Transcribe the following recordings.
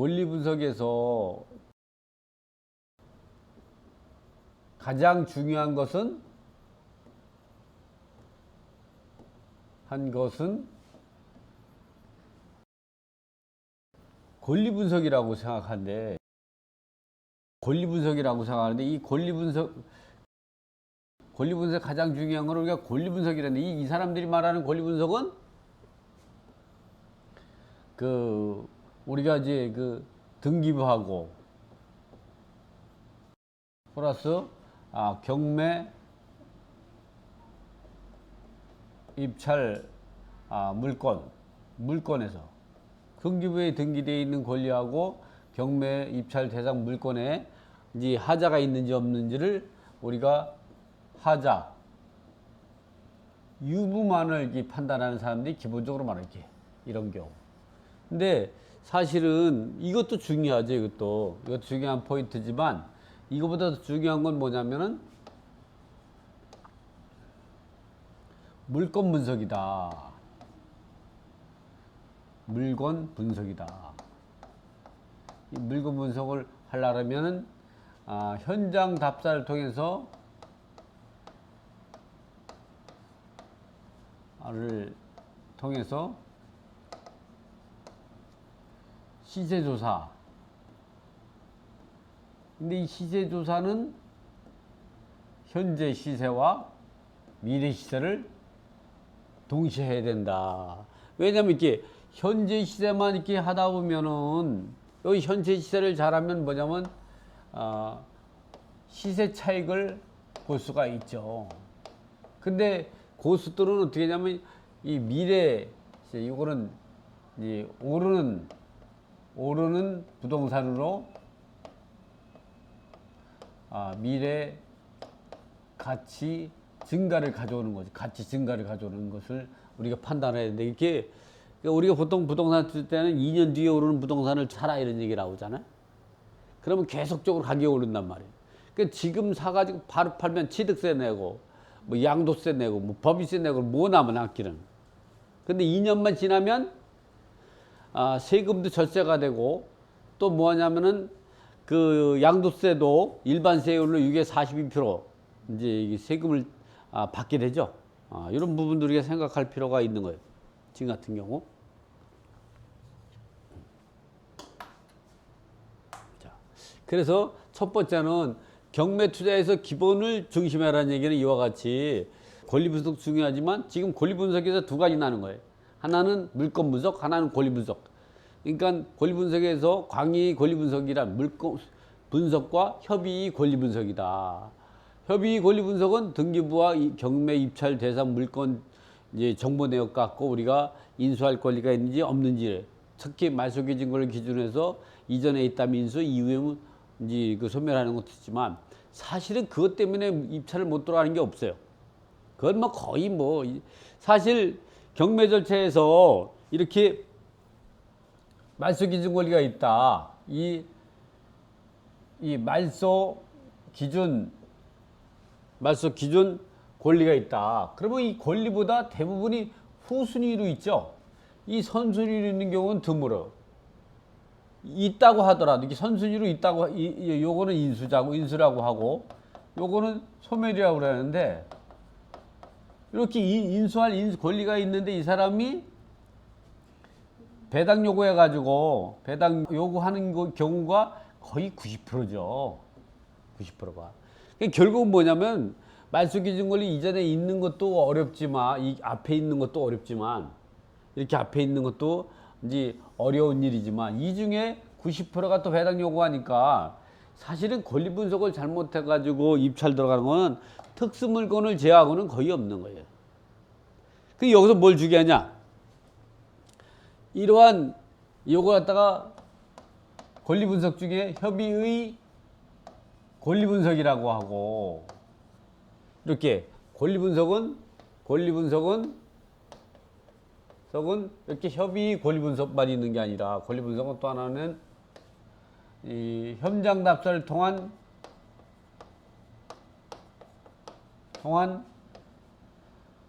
권리 분석에서 가장 중요한 것은 권리 분석이라고 생각하는데 이 권리 분석 가장 중요한 건 우리가 권리 분석이라는데 이 사람들이 말하는 권리 분석은 우리가 이제 등기부하고 플러스 경매 입찰 물건에서 등기부에 등기되어 있는 권리하고 경매 입찰 대상 물건에 이제 하자가 있는지 없는지를 우리가 하자 유무만을 이렇게 판단하는 사람들이 기본적으로 말할게 이런 경우. 근데 사실은 이것도 중요하죠. 이것도 중요한 포인트지만 이거보다 더 중요한 건 뭐냐면은 물건 분석이다. 물건 분석이다. 이 물건 분석을 하려면은 현장 답사를 통해서 시세조사. 근데 이 시세조사는 현재 시세와 미래 시세를 동시에 해야 된다. 왜냐면 이렇게 현재 시세만 이렇게 하다 보면은 여기 현재 시세를 잘하면 뭐냐면 시세 차익을 볼 수가 있죠. 근데 고수들은 어떻게 하냐면 이 미래 이거는 이제 오르는 부동산으로 미래 가치 증가를 가져오는 거지. 가치 증가를 가져오는 것을 우리가 판단해야 되는데 이게 우리가 보통 부동산 쓸 때는 2년 뒤에 오르는 부동산을 사라 이런 얘기 나오잖아요. 그러면 계속적으로 가격이 오른단 말이에요. 그러니까 지금 사가지고 바로 팔면 취득세 내고 뭐 양도세 내고 뭐 법인세 내고 뭐 남은 악기는. 근데 2년만 지나면 세금도 절세가 되고 또 뭐냐면은 양도세도 일반 세율로 6에 42% 이제 세금을 받게 되죠. 이런 부분들 우리가 생각할 필요가 있는 거예요. 지금 같은 경우. 자, 그래서 첫 번째는 경매 투자에서 기본을 중심하라는 얘기는 이와 같이 권리 분석 중요하지만 지금 권리 분석에서 두 가지 나는 거예요. 하나는 물건 분석, 하나는 권리 분석. 그러니까 권리 분석에서 광의 권리 분석이란 물건 분석과 협의 권리 분석이다. 협의 권리 분석은 등기부와 경매 입찰 대상 물건 이제 정보 내역 갖고 우리가 인수할 권리가 있는지 없는지 특히 말소기 증거를 기준해서 이전에 있다면 인수 이후에 이제 소멸하는 것도 있지만 사실은 그것 때문에 입찰을 못 들어가는 게 없어요. 그건 뭐 거의 사실 경매 절차에서 이렇게 말소 기준 권리가 있다. 이 말소 기준 권리가 있다. 그러면 이 권리보다 대부분이 후순위로 있죠. 이 선순위로 있는 경우는 드물어. 있다고 하더라도 이게 선순위로 있다고 요거는 인수라고 하고 요거는 소멸이라고 그러는데 이렇게 인수할 권리가 있는데 이 사람이 배당 요구해 가지고 배당 요구하는 경우가 거의 90%죠. 90%가. 결국은 뭐냐면 말소기준권리 이전에 있는 것도 어렵지만 이 앞에 있는 것도 어렵지만 이렇게 앞에 있는 것도 이제 어려운 일이지만 이 중에 90%가 또 배당 요구하니까 사실은 권리 분석을 잘못해 가지고 입찰 들어가는 거는 특수 물건을 제외하고는 거의 없는 거예요. 그 여기서 뭘 주게하냐? 이러한 요거 갖다가 권리 분석 중에 협의의 권리 분석이라고 하고 이렇게 권리 분석은 이렇게 협의 권리 분석만 있는 게 아니라 권리 분석은 또 하나는 이 현장 답사를 통한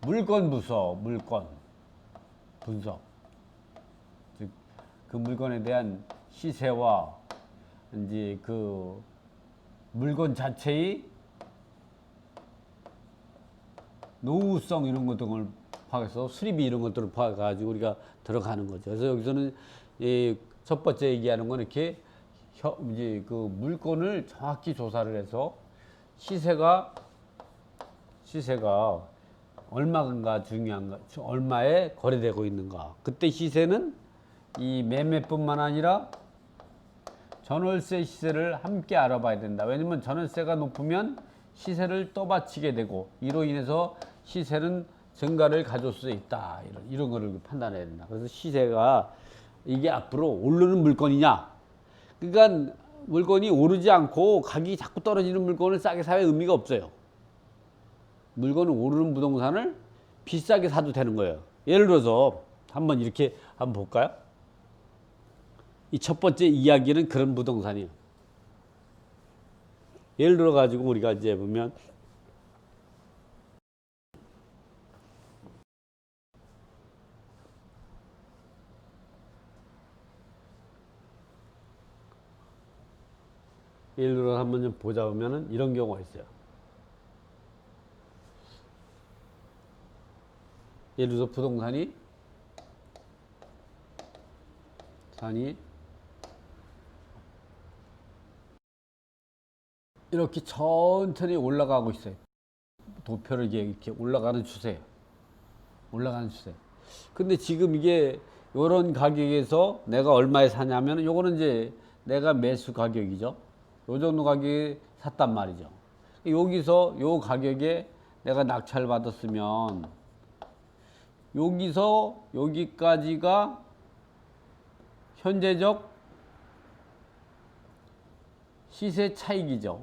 물건 분석 즉 그 물건에 대한 시세와 이제 그 물건 자체의 노후성 이런 것 등을 파악해서 수리비 이런 것들을 파악해가지고 우리가 들어가는 거죠. 그래서 여기서는 이 첫 번째 얘기하는 건 이렇게 이제 그 물건을 정확히 조사를 해서 시세가 얼마인가 중요한가, 얼마에 거래되고 있는가. 그때 시세는 이 매매뿐만 아니라 전월세 시세를 함께 알아봐야 된다. 왜냐면 전월세가 높으면 시세를 떠받치게 되고 이로 인해서 시세는 증가를 가져올 수 있다. 이런 거를 판단해야 된다. 그래서 시세가 이게 앞으로 오르는 물건이냐. 그러니까 물건이 오르지 않고 가격이 자꾸 떨어지는 물건을 싸게 사야 의미가 없어요. 물건은 오르는 부동산을 비싸게 사도 되는 거예요. 예를 들어서 한번 이렇게 한번 볼까요? 이 첫 번째 이야기는 그런 부동산이에요. 예를 들어 가지고 우리가 이제 보면 예를 들어 한번 좀 보자 보면은 이런 경우가 있어요. 예를 들어서 부동산이 이렇게 천천히 올라가고 있어요. 도표를 이렇게 올라가는 추세. 근데 지금 이게 요런 가격에서 내가 얼마에 사냐면 요거는 이제 내가 매수 가격이죠. 요 정도 가격에 샀단 말이죠. 여기서 요 가격에 내가 낙찰 받았으면 여기서 여기까지가 현재적 시세 차익이죠.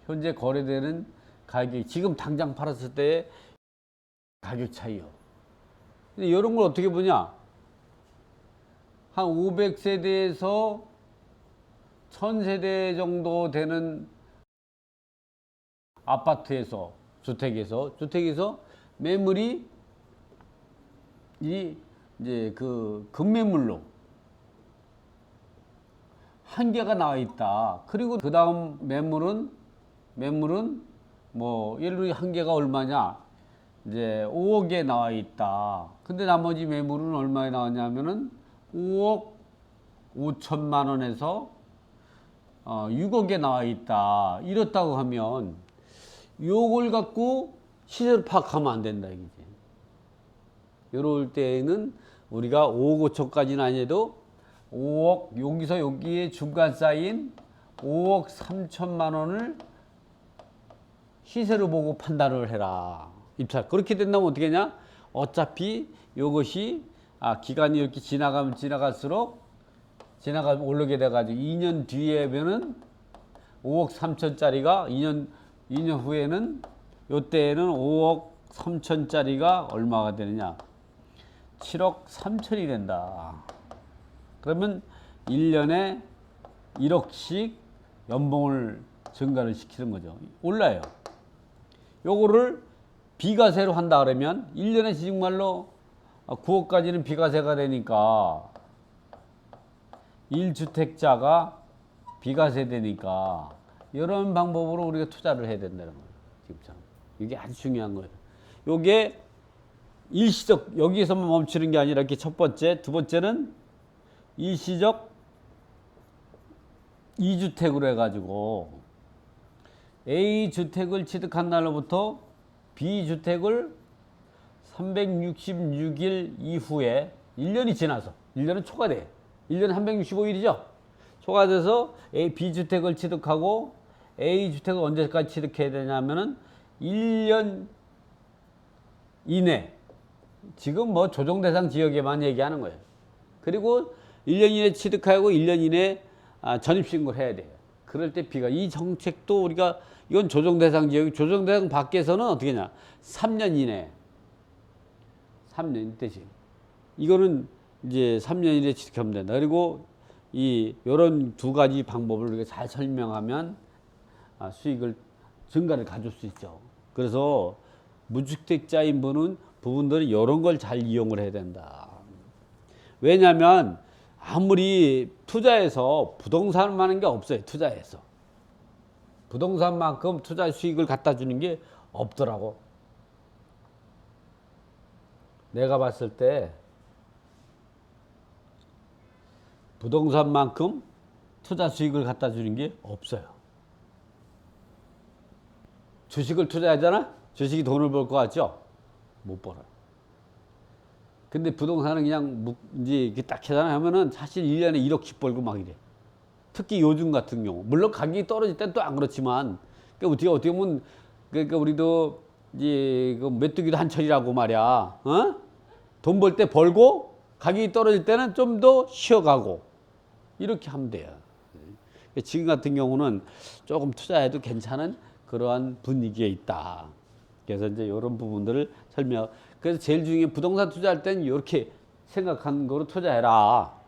현재 거래되는 가격이 지금 당장 팔았을 때의 가격 차이요. 근데 이런 걸 어떻게 보냐? 한 500세대에서 1000세대 정도 되는 아파트에서 주택에서 매물이 이제 그 급매물로 한 개가 나와 있다. 그리고 그 다음 매물은 뭐 예를 들어 한 개가 얼마냐? 이제 5억에 나와 있다. 근데 나머지 매물은 얼마에 나왔냐면은 5억 5천만 원에서 6억에 나와 있다. 이렇다고 하면 요걸 갖고 시세를 파악하면 안 된다 이거지. 이럴 때에는 우리가 5억 5천까지는 아니어도 5억 여기서 여기에 중간 쌓인 5억 3천만 원을 시세로 보고 판단을 해라. 입찰. 그렇게 된다면 어떻게 하냐? 어차피 이것이 기간이 이렇게 지나가면 지나갈수록 오르게 돼가지고 2년 뒤에면은 5억 3천짜리가 2년 후에는 요때에는 5억 3천짜리가 얼마가 되느냐? 7억 3천이 된다. 그러면 1년에 1억씩 연봉을 증가를 시키는 거죠. 올라요. 요거를 비과세로 한다 그러면 1년에 정말로 9억까지는 비과세가 되니까 1주택자가 비과세 되니까 이런 방법으로 우리가 투자를 해야 된다는 거예요. 지금 이게 아주 중요한 거예요. 요게 일시적 여기에서만 멈추는 게 아니라 이렇게 첫 번째, 두 번째는 일시적 2주택으로 해가지고 A주택을 취득한 날로부터 B주택을 366일 이후에 1년이 지나서 1년은 초과돼. 1년은 365일이죠. 초과돼서 B주택을 취득하고 A주택을 언제까지 취득해야 되냐면은 1년 이내. 지금 뭐 조정대상 지역에만 얘기하는 거예요. 그리고 1년 이내 취득하고 1년 이내 전입신고를 해야 돼요. 그럴 때 이 정책도 우리가 이건 조정대상 지역, 조정대상 밖에서는 어떻게 하냐? 3년 이내. 3년 대신. 이거는 이제 3년 이내 취득하면 된다. 그리고 요런 두 가지 방법을 우리가 잘 설명하면 수익을 증가를 가져올 수 있죠. 그래서 무주택자인 부분들이 이런 걸 잘 이용을 해야 된다. 왜냐하면 아무리 투자해서 부동산 많은 게 없어요. 투자해서 부동산만큼 투자 수익을 갖다 주는 게 없더라고. 내가 봤을 때 부동산만큼 투자 수익을 갖다 주는 게 없어요. 주식을 투자하잖아? 주식이 돈을 벌 것 같죠? 못 벌어요. 근데 부동산은 그냥 이제 이렇게 딱 하잖아 하면은 사실 1년에 1억씩 벌고 막 이래. 특히 요즘 같은 경우. 물론 가격이 떨어질 땐 또 안 그렇지만, 그러니까 어떻게 보면, 그러니까 우리도 이제 그 메뚜기도 한철이라고 말이야. 어? 돈 벌 때 벌고, 가격이 떨어질 때는 좀 더 쉬어가고, 이렇게 하면 돼요. 지금 같은 경우는 조금 투자해도 괜찮은 그러한 분위기에 있다. 그래서 이제 이런 부분들을 설명. 그래서 제일 중요한 부동산 투자할 때는 이렇게 생각한 거로 투자해라.